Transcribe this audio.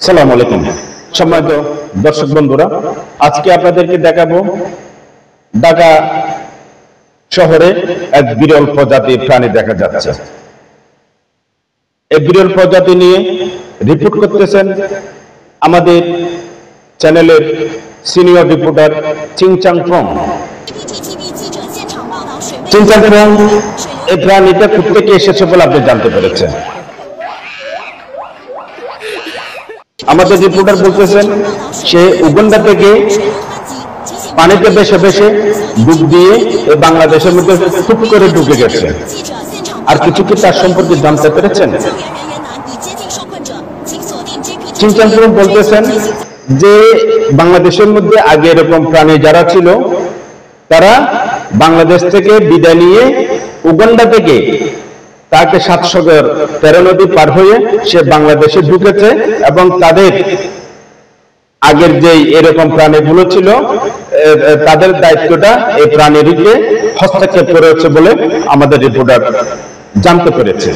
আসসালামু আলাইকুম সম্মানিত দর্শক বন্ধুরা, আজকে আপনাদেরকে দেখাবো ঢাকা শহরে এক বিরল প্রজাতির প্রাণী দেখা যাচ্ছে। এই বিরল প্রজাতি নিয়ে রিপোর্ট করতেছেন আমাদের চ্যানেলের সিনিয়র রিপোর্টার চিংচাং ফং। চিংচাং ফং এই প্রাণীটা কোথেকে এসেছে বলে আপনি জানতে পেরেছেন। আমাদের রিপোর্টার বলতেছেন সে উগান্ডা থেকে পানিতে ভেসে ভেসে ডুব দিয়ে বাংলাদেশের মধ্যে খুব করে ঢুকে গেছে। আর কিছু কি তার সম্পর্কে জানতে পেরেছেন? চিংচাং ফং বলতেছেন যে বাংলাদেশের মধ্যে আগে এরকম প্রাণী যারা ছিল তারা বাংলাদেশ থেকে বিদায় নিয়ে উগান্ডা থেকে তাকে 713 নদী পার হয়ে সে বাংলাদেশে ঢুকেছে এবং তাদের আগের যে এরকম প্রাণীগুলো ছিল তাদের দায়িত্বটা এই প্রাণীটিকে হস্তক্ষেপ করেছে বলে আমাদের রিপোর্টার জানতে পেরেছে।